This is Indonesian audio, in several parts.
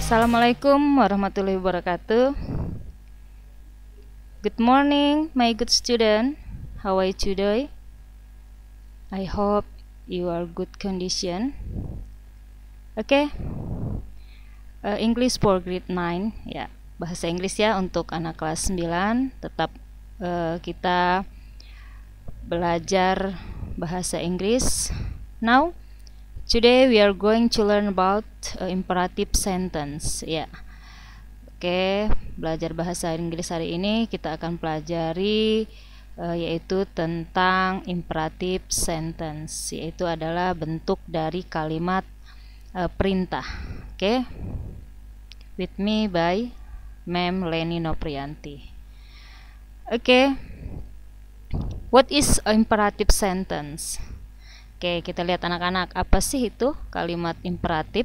Assalamualaikum warahmatullahi wabarakatuh. Good morning, my good student. How are you today? I hope you are good condition. Okay. English for grade 9 ya. Bahasa Inggris ya untuk anak kelas 9. Tetap kita belajar bahasa Inggris. Now today we are going to learn about imperative sentence ya. Oke, belajar bahasa Inggris hari ini kita akan pelajari yaitu tentang imperative sentence, yaitu adalah bentuk dari kalimat perintah. Oke. With me by Ma'am Leni Noprianti. Oke. What is imperative sentence? Oke, kita lihat anak-anak, apa sih itu kalimat imperatif?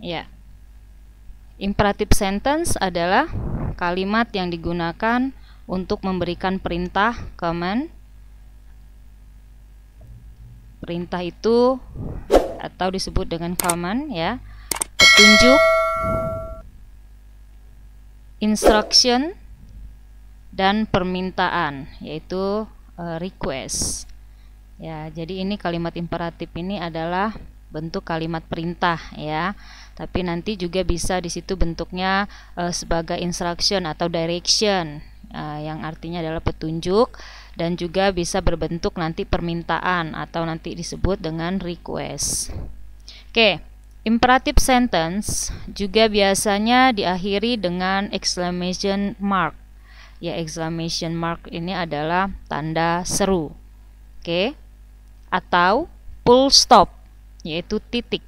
Ya. Imperative sentence adalah kalimat yang digunakan untuk memberikan perintah, command. Perintah itu atau disebut dengan command ya. Petunjuk, instruction, dan permintaan, yaitu request. Ya, jadi ini kalimat imperatif ini adalah bentuk kalimat perintah ya. Tapi nanti juga bisa di situ bentuknya sebagai instruction atau direction, yang artinya adalah petunjuk, dan juga bisa berbentuk nanti permintaan atau nanti disebut dengan request. Oke, imperative sentence juga biasanya diakhiri dengan exclamation mark. Ya, exclamation mark ini adalah tanda seru. Oke. Atau full stop, yaitu titik,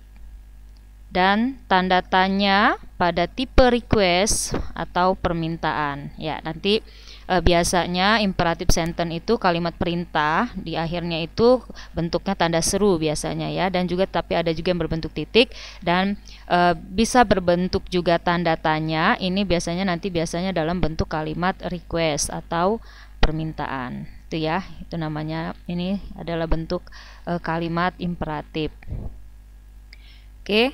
dan tanda tanya pada tipe request atau permintaan ya. Nanti biasanya imperative sentence itu kalimat perintah, di akhirnya itu bentuknya tanda seru biasanya ya, dan juga tapi ada juga yang berbentuk titik dan bisa berbentuk juga tanda tanya. Ini biasanya dalam bentuk kalimat request atau permintaan. Itu ya, itu namanya, ini adalah bentuk kalimat imperatif. Oke.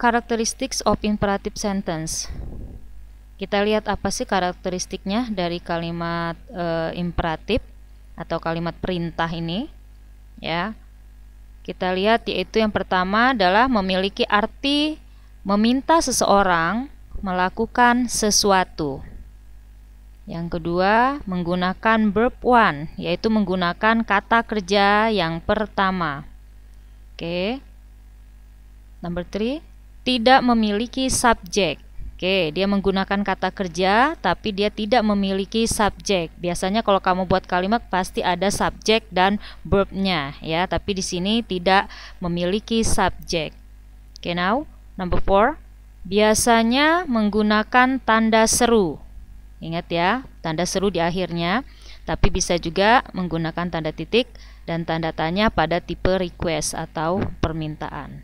Characteristics of imperative sentence. Kita lihat apa sih karakteristiknya dari kalimat imperatif atau kalimat perintah ini ya. Kita lihat, yaitu yang pertama adalah memiliki arti meminta seseorang melakukan sesuatu. Yang kedua, menggunakan verb one, yaitu menggunakan kata kerja yang pertama. Oke. Number 3, tidak memiliki subjek. Oke, dia menggunakan kata kerja tapi dia tidak memiliki subjek. Biasanya kalau kamu buat kalimat pasti ada subjek dan verbnya ya, tapi di sini tidak memiliki subjek. Oke, now number 4, biasanya menggunakan tanda seru. Ingat ya, tanda seru di akhirnya, tapi bisa juga menggunakan tanda titik dan tanda tanya pada tipe request atau permintaan.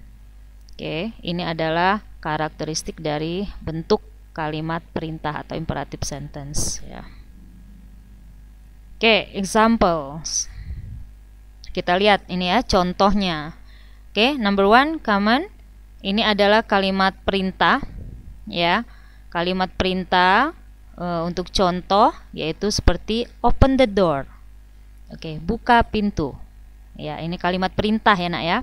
Oke, ini adalah karakteristik dari bentuk kalimat perintah atau imperative sentence ya. Oke, examples. Kita lihat ini ya contohnya. Oke, number 1, command. Ini adalah kalimat perintah ya. Kalimat perintah untuk contoh yaitu seperti open the door. Oke, buka pintu. Ya, ini kalimat perintah ya, Nak ya.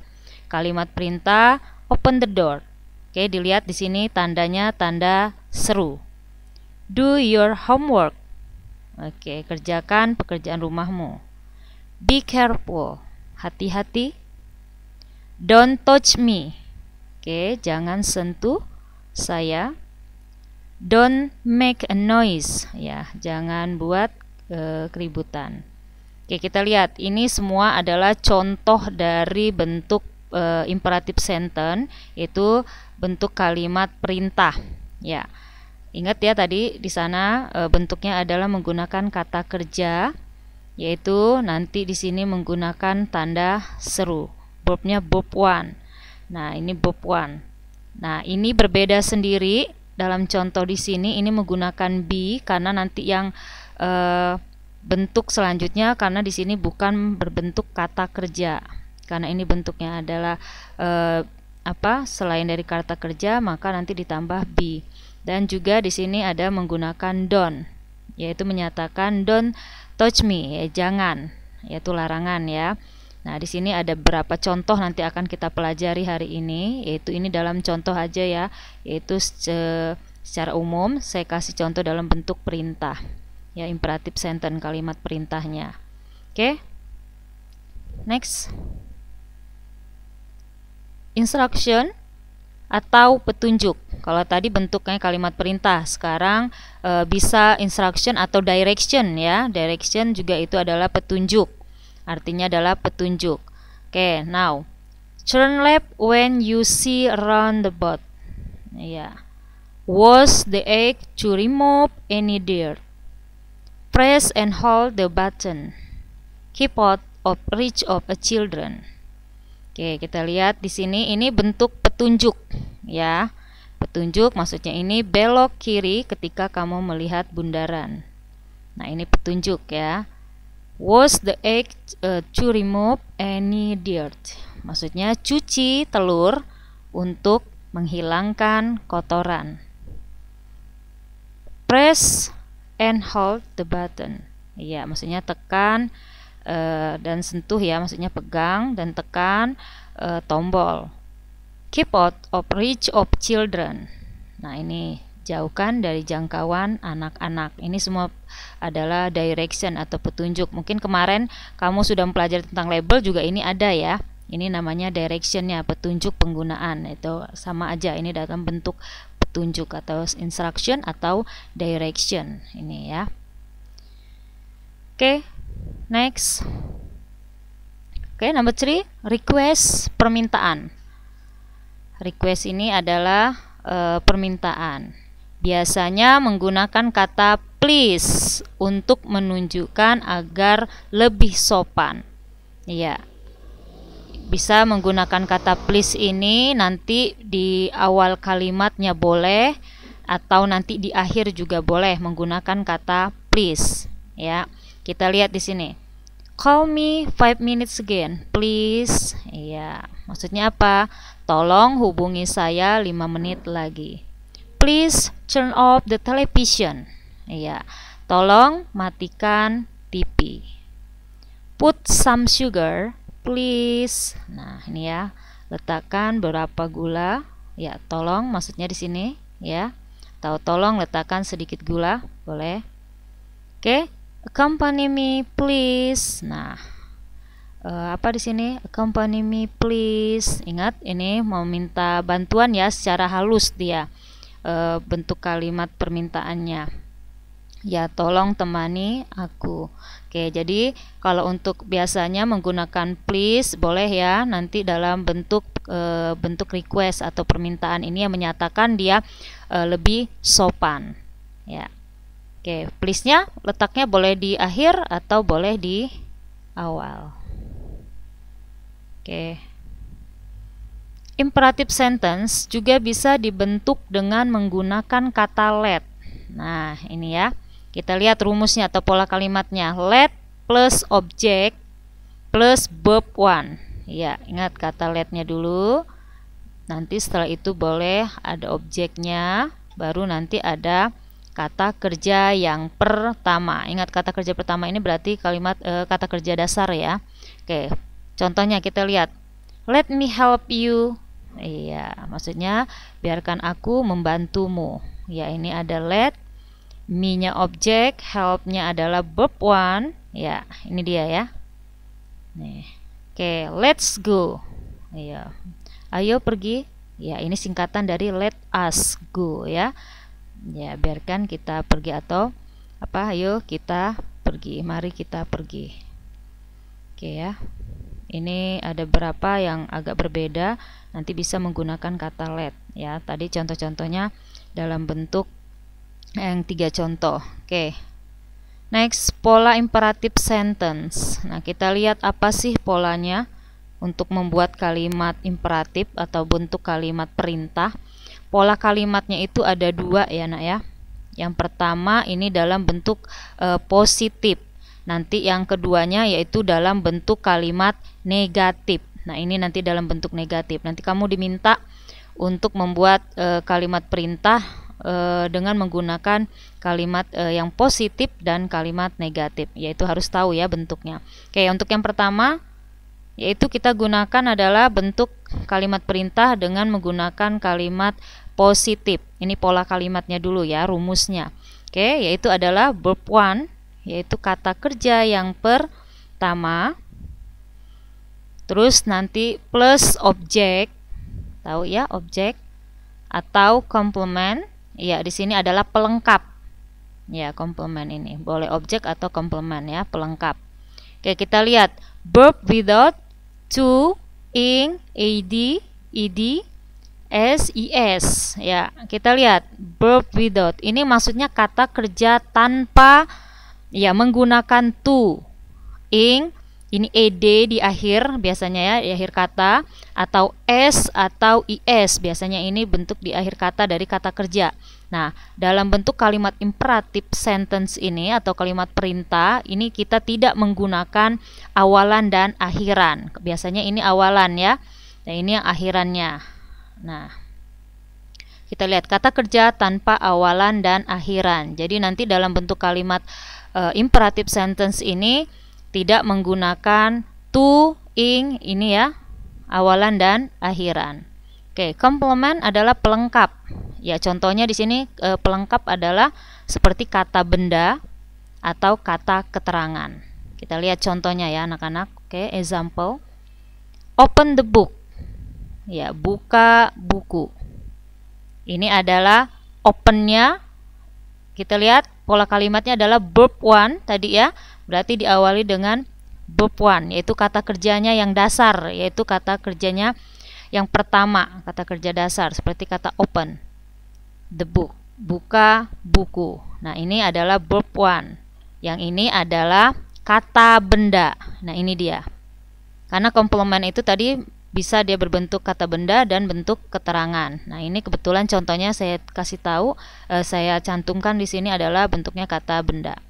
Kalimat perintah open the door. Oke, dilihat di sini tandanya tanda seru. Do your homework. Oke, kerjakan pekerjaan rumahmu. Be careful. Hati-hati. Don't touch me. Oke, jangan sentuh saya. Don't make a noise, ya, jangan buat keributan. Oke, kita lihat ini semua adalah contoh dari bentuk imperative sentence, yaitu bentuk kalimat perintah. Ya, ingat ya tadi di sana bentuknya adalah menggunakan kata kerja, yaitu nanti di sini menggunakan tanda seru. Verbnya verb one. Nah, ini verb one. Nah, ini berbeda sendiri. Dalam contoh di sini ini menggunakan be karena nanti yang bentuk selanjutnya, karena di sini bukan berbentuk kata kerja. Karena ini bentuknya adalah selain dari kata kerja maka nanti ditambah be. Dan juga di sini ada menggunakan don't, yaitu menyatakan don't touch me, ya jangan, yaitu larangan ya. Nah, di sini ada beberapa contoh nanti akan kita pelajari hari ini, yaitu ini dalam contoh aja ya, yaitu secara umum saya kasih contoh dalam bentuk perintah. Ya, imperative sentence, kalimat perintahnya. Oke. Next. Instruction atau petunjuk. Kalau tadi bentuknya kalimat perintah, sekarang bisa instruction atau direction ya. Direction juga itu adalah petunjuk. Artinya adalah petunjuk. Oke, now turn left when you see around the boat. Ya. Wash the egg to remove any dirt. Press and hold the button. Keep out of reach of a children. Oke, kita lihat di sini ini bentuk petunjuk ya. Petunjuk maksudnya ini belok kiri ketika kamu melihat bundaran. Nah, ini petunjuk ya. Wash the egg to remove any dirt. Maksudnya cuci telur untuk menghilangkan kotoran. Press and hold the button. Iya, maksudnya tekan dan sentuh ya, maksudnya pegang dan tekan tombol. Keep out of reach of children. Nah, ini jauhkan dari jangkauan anak-anak. Ini semua adalah direction atau petunjuk. Mungkin kemarin kamu sudah mempelajari tentang label juga ini ada ya. Ini namanya directionnya, petunjuk penggunaan. Itu sama aja, ini dalam bentuk petunjuk atau instruction atau direction ini ya. Oke, next. Oke, number 3, request, permintaan. Request ini adalah permintaan. Biasanya menggunakan kata please untuk menunjukkan agar lebih sopan. Iya. Bisa menggunakan kata please ini nanti di awal kalimatnya boleh atau nanti di akhir juga boleh menggunakan kata please ya. Kita lihat di sini. Call me 5 minutes again, please. Iya, maksudnya apa? Tolong hubungi saya 5 menit lagi. Please turn off the television. Iya, tolong matikan TV. Put some sugar, please. Nah, ini ya. Letakkan berapa gula? Ya, tolong maksudnya di sini ya. Atau tolong letakkan sedikit gula, boleh. Oke. Accompany me please. Nah, apa di sini? Accompany me please. Ingat, ini mau minta bantuan ya, secara halus dia bentuk kalimat permintaannya. Ya, tolong temani aku. Oke, jadi kalau untuk biasanya menggunakan please boleh ya. Nanti dalam bentuk request atau permintaan ini yang menyatakan dia lebih sopan. Ya. Oke, please-nya letaknya boleh di akhir atau boleh di awal. Oke. Imperative sentence juga bisa dibentuk dengan menggunakan kata let. Nah, ini ya. Kita lihat rumusnya atau pola kalimatnya. Let plus object plus verb 1. Ya, ingat kata let-nya dulu. Nanti setelah itu boleh ada objeknya, baru nanti ada kata kerja yang pertama. Ingat, kata kerja pertama ini berarti kalimat kata kerja dasar ya. Oke, contohnya kita lihat. Let me help you. Iya, maksudnya biarkan aku membantumu. Ya, ini ada let, me-nya objek, help-nya adalah verb 1. Ya, ini dia ya. Nih. Oke, let's go. Iya. Ayo pergi. Ya, ini singkatan dari let us go ya. Ya, biarkan kita pergi atau apa? Ayo kita pergi. Mari kita pergi. Oke ya. Ini ada beberapa yang agak berbeda. Nanti bisa menggunakan kata let ya. Tadi contoh-contohnya dalam bentuk yang 3 contoh. Oke. Next, pola imperative sentence. Nah, kita lihat apa sih polanya untuk membuat kalimat imperatif atau bentuk kalimat perintah. Pola kalimatnya itu ada 2 ya nak ya. Yang pertama ini dalam bentuk positif. Nanti yang keduanya yaitu dalam bentuk kalimat negatif. Nah, ini nanti dalam bentuk negatif. Nanti kamu diminta untuk membuat kalimat perintah dengan menggunakan kalimat yang positif dan kalimat negatif, yaitu harus tahu ya bentuknya. Oke, untuk yang pertama yaitu kita gunakan adalah bentuk kalimat perintah dengan menggunakan kalimat positif. Ini pola kalimatnya dulu ya, rumusnya. Oke, yaitu adalah verb one, yaitu kata kerja yang pertama, terus nanti plus objek, tahu ya objek, atau complement. Ya, di sini adalah pelengkap. Ya, complement ini boleh objek atau complement ya, pelengkap. Oke, kita lihat verb without to, ing, ad, ed, ses. Ya, kita lihat verb without. Ini maksudnya kata kerja tanpa ya menggunakan to, ing, ini ed di akhir biasanya ya, di akhir kata, atau s atau is biasanya ini bentuk di akhir kata dari kata kerja. Nah, dalam bentuk kalimat imperatif sentence ini atau kalimat perintah ini kita tidak menggunakan awalan dan akhiran. Biasanya ini awalan ya. Nah, ini yang akhirannya. Nah, kita lihat kata kerja tanpa awalan dan akhiran. Jadi nanti dalam bentuk kalimat imperatif sentence ini tidak menggunakan to, ing, ini ya, awalan dan akhiran. Oke, complement adalah pelengkap. Ya, contohnya di sini pelengkap adalah seperti kata benda atau kata keterangan. Kita lihat contohnya ya anak-anak. Oke, example. Open the book. Ya, buka buku. Ini adalah opennya. Kita lihat pola kalimatnya adalah verb one tadi ya. Berarti diawali dengan verb one, yaitu kata kerjanya yang dasar, yaitu kata kerjanya yang pertama, kata kerja dasar seperti kata open the book, buka buku. Nah, ini adalah verb one. Yang ini adalah kata benda. Nah, ini dia. Karena complement itu tadi bisa dia berbentuk kata benda dan bentuk keterangan. Nah, ini kebetulan contohnya saya kasih tahu, saya cantumkan di sini adalah bentuknya kata benda.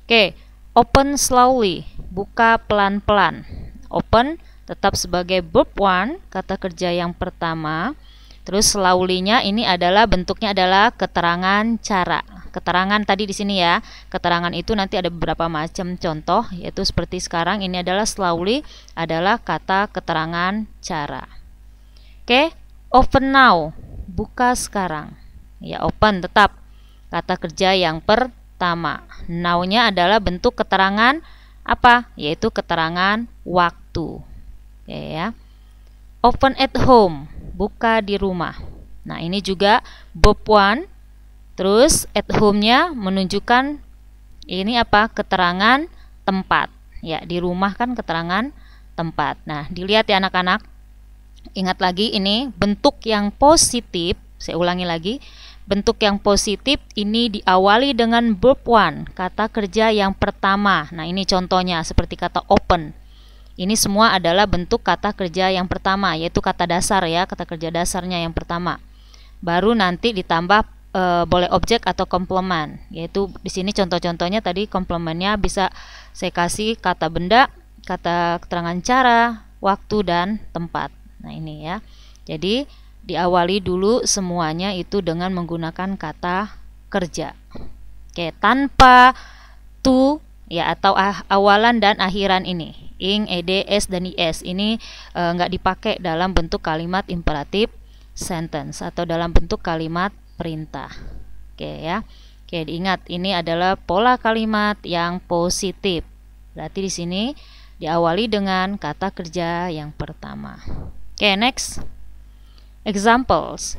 Oke, open slowly, buka pelan-pelan. Open tetap sebagai verb one, kata kerja yang pertama. Terus slowly-nya ini adalah bentuknya adalah keterangan cara. Keterangan tadi di sini ya. Keterangan itu nanti ada beberapa macam contoh, yaitu seperti sekarang ini adalah slowly adalah kata keterangan cara. Oke, open now, buka sekarang. Ya, open tetap kata kerja yang pertama. Now-nya adalah bentuk keterangan apa? Yaitu keterangan waktu. Oke ya. Open at home, buka di rumah. Nah, ini juga verb one. Terus at home-nya menunjukkan ini apa? Keterangan tempat. Ya, di rumah kan keterangan tempat. Nah, dilihat ya anak-anak. Ingat lagi ini bentuk yang positif. Saya ulangi lagi. Bentuk yang positif ini diawali dengan verb one, kata kerja yang pertama. Nah, ini contohnya seperti kata open. Ini semua adalah bentuk kata kerja yang pertama, yaitu kata dasar ya, kata kerja dasarnya yang pertama. Baru nanti ditambah boleh objek atau komplement, yaitu di sini contoh-contohnya tadi komplementnya bisa saya kasih kata benda, kata keterangan cara, waktu dan tempat. Nah, ini ya. Jadi diawali dulu semuanya itu dengan menggunakan kata kerja. Oke, tanpa to ya atau awalan dan akhiran ini. Ing, ed, s dan is ini nggak dipakai dalam bentuk kalimat imperatif sentence atau dalam bentuk kalimat perintah. Oke ya. Oke, diingat ini adalah pola kalimat yang positif. Berarti di sini diawali dengan kata kerja yang pertama. Oke, next. Examples.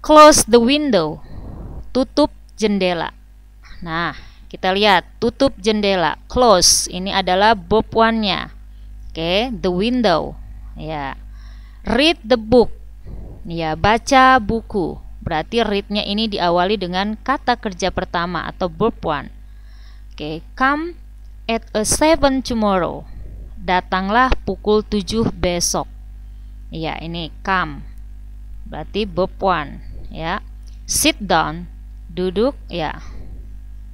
Close the window. Tutup jendela. Nah, kita lihat tutup jendela, close. Ini adalah verb one-nya. Oke, the window. Ya. Read the book. Ya, baca buku. Berarti read-nya ini diawali dengan kata kerja pertama atau verb one. Oke, come at 7 tomorrow. Datanglah pukul 7 besok. Ya, ini come. Berarti verb one, ya. Sit down. Duduk, ya.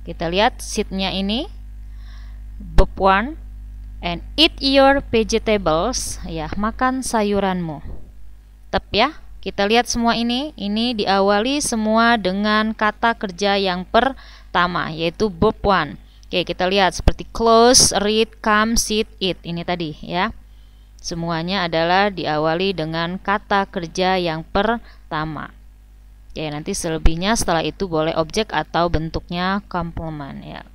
Kita lihat sit-nya ini verb one. And eat your vegetables, ya, makan sayuranmu. Tep ya. Kita lihat semua ini diawali semua dengan kata kerja yang pertama, yaitu verb one. Oke, kita lihat seperti close, read, come, sit, eat. Ini tadi ya. Semuanya adalah diawali dengan kata kerja yang pertama. Oke, nanti selebihnya setelah itu boleh objek atau bentuknya complement ya.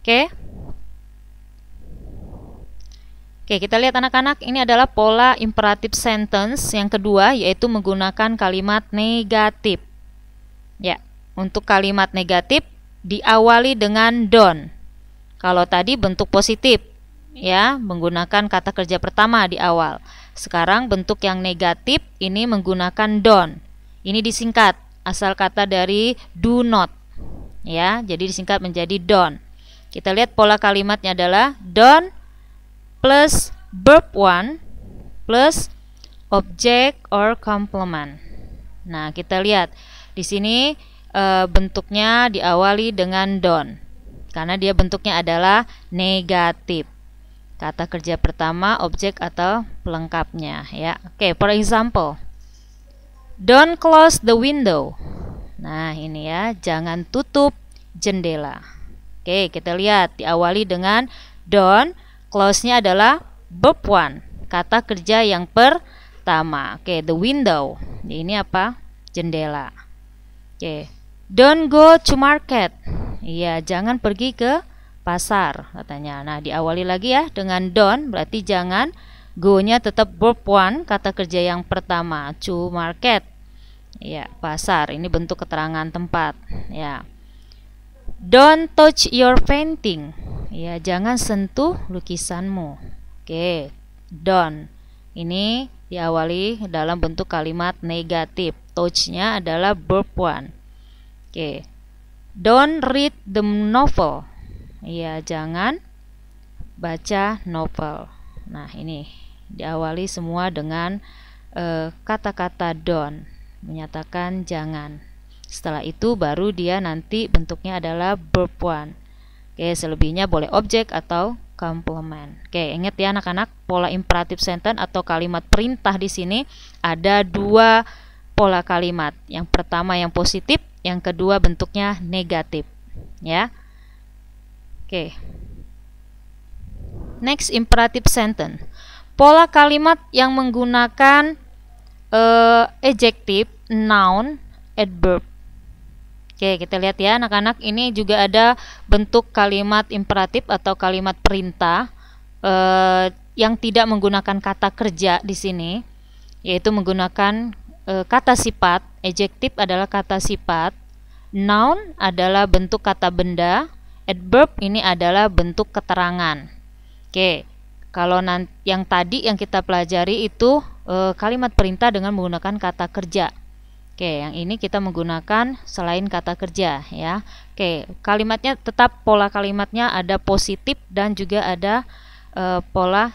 Oke. Oke, kita lihat anak-anak, ini adalah pola imperative sentence yang kedua, yaitu menggunakan kalimat negatif. Ya, untuk kalimat negatif diawali dengan don't. Kalau tadi bentuk positif, ya, menggunakan kata kerja pertama di awal. Sekarang bentuk yang negatif ini menggunakan don't. Ini disingkat, asal kata dari do not. Ya, jadi disingkat menjadi don't. Kita lihat pola kalimatnya adalah don't plus verb one plus object or complement. Nah, kita lihat di sini bentuknya diawali dengan don't karena dia bentuknya adalah negatif. Kata kerja pertama, objek atau pelengkapnya ya. Oke, for example, don't close the window. Nah, ini ya, jangan tutup jendela. Oke, kita lihat diawali dengan don't. Close-nya adalah verb one, kata kerja yang pertama. Oke, the window. Ini apa? Jendela. Oke, don't go to market. Iya, jangan pergi ke pasar katanya. Nah, diawali lagi ya dengan don't, berarti jangan. Go-nya tetap verb one, kata kerja yang pertama. To market. Ya, pasar. Ini bentuk keterangan tempat. Ya. Don't touch your painting. Ya, jangan sentuh lukisanmu. Oke, don't. Ini diawali dalam bentuk kalimat negatif. Touch-nya adalah verb one. Oke. Don't read the novel. Ya, jangan baca novel. Nah, ini diawali semua dengan kata-kata don't, menyatakan jangan. Setelah itu baru dia nanti bentuknya adalah verb one. Oke, selebihnya boleh objek atau complement. Oke, ingat ya anak-anak, pola imperative sentence atau kalimat perintah di sini ada dua pola kalimat. Yang pertama yang positif, yang kedua bentuknya negatif. Ya. Oke. Next, imperative sentence. Pola kalimat yang menggunakan adjective, noun, adverb. Oke, kita lihat ya anak-anak, ini juga ada bentuk kalimat imperatif atau kalimat perintah yang tidak menggunakan kata kerja di sini, yaitu menggunakan kata sifat. Adjective adalah kata sifat, noun adalah bentuk kata benda, adverb ini adalah bentuk keterangan. Oke, kalau yang tadi yang kita pelajari itu kalimat perintah dengan menggunakan kata kerja. Oke, yang ini kita menggunakan selain kata kerja ya. Oke, kalimatnya tetap pola kalimatnya ada positif dan juga ada pola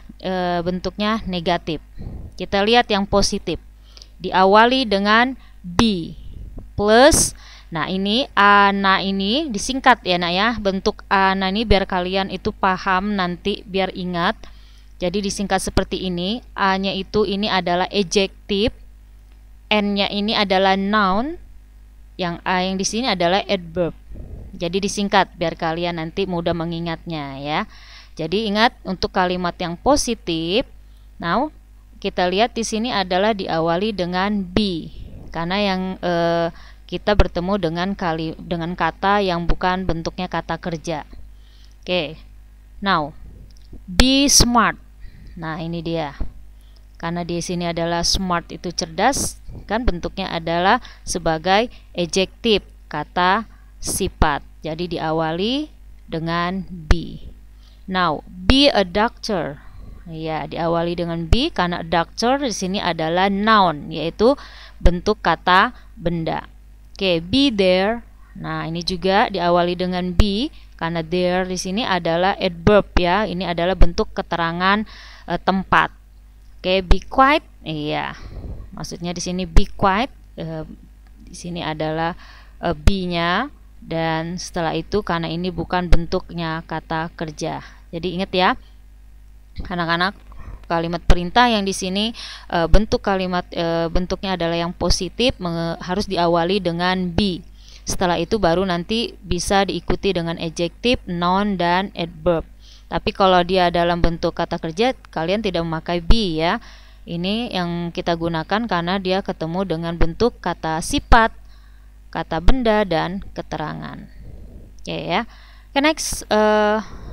bentuknya negatif. Kita lihat yang positif. Diawali dengan be plus. Nah, ini ana ini disingkat ya, Nak ya. Bentuk ana ini biar kalian itu paham nanti, biar ingat. Jadi disingkat seperti ini. A-nya itu ini adalah adjective. N-nya ini adalah noun, yang A yang di sini adalah adverb. Jadi disingkat biar kalian nanti mudah mengingatnya ya. Jadi ingat untuk kalimat yang positif. Now kita lihat di sini adalah diawali dengan be, karena yang kita bertemu dengan kata yang bukan bentuknya kata kerja. Oke. Now be smart. Nah, ini dia. Karena di sini adalah smart itu cerdas, kan bentuknya adalah sebagai adjektif, kata sifat. Jadi diawali dengan be. Now, be a doctor. Ya, diawali dengan be karena doctor di sini adalah noun, yaitu bentuk kata benda. Oke, be there. Nah, ini juga diawali dengan be karena there di sini adalah adverb ya. Ini adalah bentuk keterangan tempat. Oke, be quiet. Iya. Maksudnya di sini be quiet. Di sini adalah be-nya, dan setelah itu karena ini bukan bentuknya kata kerja. Jadi ingat ya, anak-anak, kalimat perintah yang di sini bentuk kalimat bentuknya adalah yang positif, harus diawali dengan be. Setelah itu baru nanti bisa diikuti dengan adjektif, noun, dan adverb. Tapi kalau dia dalam bentuk kata kerja, kalian tidak memakai be ya. Ini yang kita gunakan karena dia ketemu dengan bentuk kata sifat, kata benda, dan keterangan. Oke ya. Next,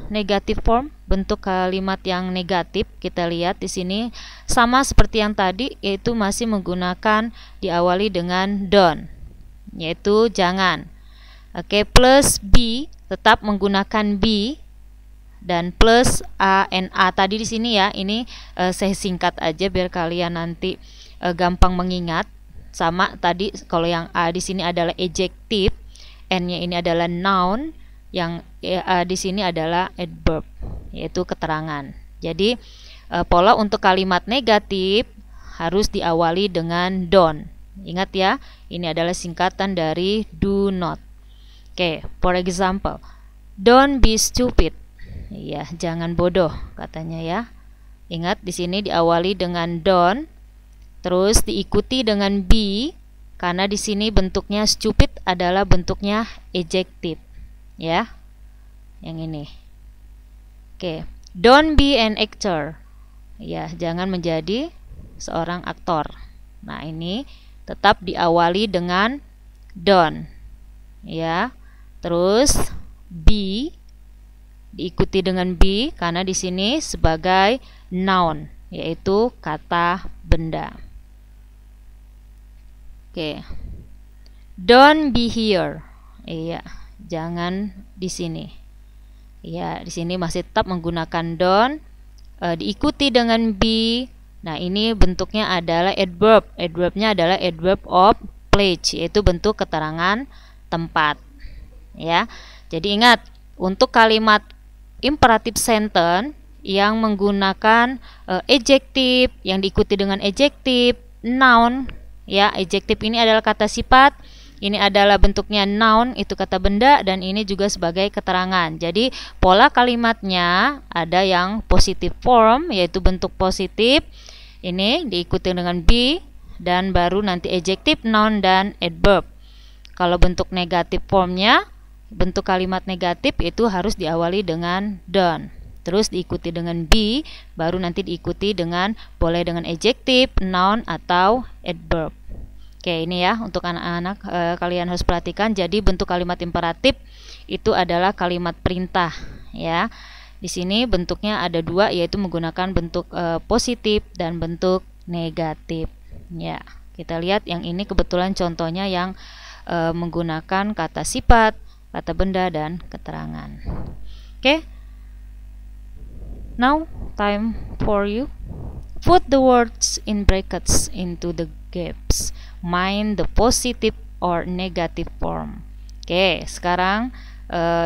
negative form, bentuk kalimat yang negatif. Kita lihat di sini sama seperti yang tadi, yaitu masih menggunakan diawali dengan don't, yaitu jangan. Oke, plus be, tetap menggunakan be, dan plus a and a tadi di sini ya. Ini saya singkat aja biar kalian nanti gampang mengingat. Sama tadi, kalau yang a di sini adalah adjective, n-nya ini adalah noun, yang di sini adalah adverb, yaitu keterangan. Jadi pola untuk kalimat negatif harus diawali dengan don't. Ingat ya, ini adalah singkatan dari do not. Oke, for example, don't be stupid. Iya, jangan bodoh katanya ya. Ingat di sini diawali dengan don't, terus diikuti dengan be, karena di sini bentuknya stupid adalah bentuknya adjective. Ya, yang ini. Oke, don't be an actor. Ya, jangan menjadi seorang aktor. Nah, ini tetap diawali dengan don't. Ya, terus be diikuti dengan be karena di sini sebagai noun, yaitu kata benda. Oke, don't be here. Iya. Jangan di sini. Ya, di sini masih tetap menggunakan don't, diikuti dengan be. Nah, ini bentuknya adalah adverb. Adverbnya adalah adverb of place, yaitu bentuk keterangan tempat. Ya. Jadi ingat, untuk kalimat imperative sentence yang menggunakan adjective, yang diikuti dengan adjective, noun, ya, adjective ini adalah kata sifat. Ini adalah bentuknya noun, itu kata benda, dan ini juga sebagai keterangan. Jadi pola kalimatnya ada yang positive form, yaitu bentuk positif. Ini diikuti dengan be, dan baru nanti adjective, noun, dan adverb. Kalau bentuk negatif formnya, bentuk kalimat negatif itu harus diawali dengan don't, terus diikuti dengan be, baru nanti diikuti dengan boleh dengan adjective, noun, atau adverb. Oke, ini ya untuk anak-anak, kalian harus perhatikan. Jadi bentuk kalimat imperatif itu adalah kalimat perintah ya. Di sini bentuknya ada dua, yaitu menggunakan bentuk positif dan bentuk negatif ya. Kita lihat yang ini kebetulan contohnya yang menggunakan kata sifat, kata benda, dan keterangan. Oke. Now time for you. Put the words in brackets into the gaps. Mind the positive or negative form. Oke, sekarang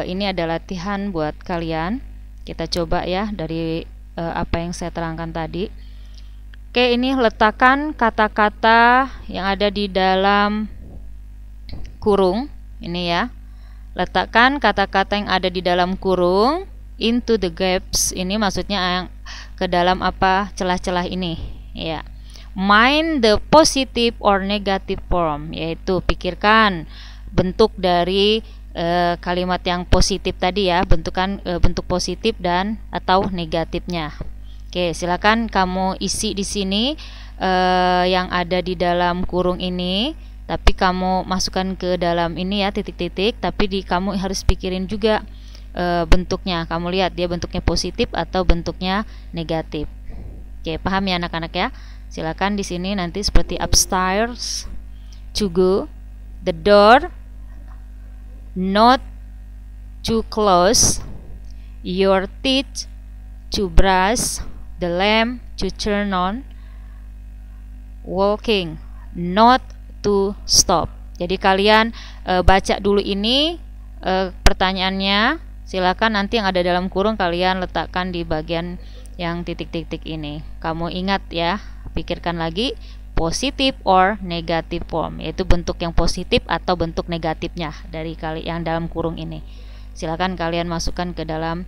ini ada latihan buat kalian. Kita coba ya dari apa yang saya terangkan tadi. Oke, ini letakkan kata-kata yang ada di dalam kurung. Ini ya. Letakkan kata-kata yang ada di dalam kurung into the gaps. Ini maksudnya yang ke dalam apa? Celah-celah ini ya. Mind the positive or negative form, yaitu pikirkan bentuk dari kalimat yang positif tadi ya, bentuk positif dan atau negatifnya. Oke, silakan kamu isi di sini yang ada di dalam kurung ini, tapi kamu masukkan ke dalam ini ya, titik-titik, tapi kamu harus pikirin juga bentuknya. Kamu lihat dia bentuknya positif atau bentuknya negatif. Oke, paham ya anak-anak ya? Silakan di sini nanti seperti upstairs, to go, the door, not too close, your teeth, to brush, the lamp, to turn on, walking, not to stop. Jadi kalian baca dulu ini pertanyaannya. Silakan nanti yang ada dalam kurung kalian letakkan di bagian yang titik-titik ini. Kamu ingat ya, pikirkan lagi positif or negative form, yaitu bentuk yang positif atau bentuk negatifnya dari yang dalam kurung ini. Silakan kalian masukkan ke dalam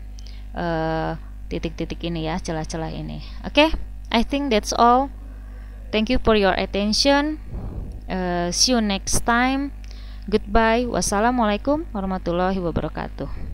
titik-titik ini ya, celah-celah ini. Oke, I think that's all. Thank you for your attention. See you next time. Goodbye. Wassalamualaikum warahmatullahi wabarakatuh.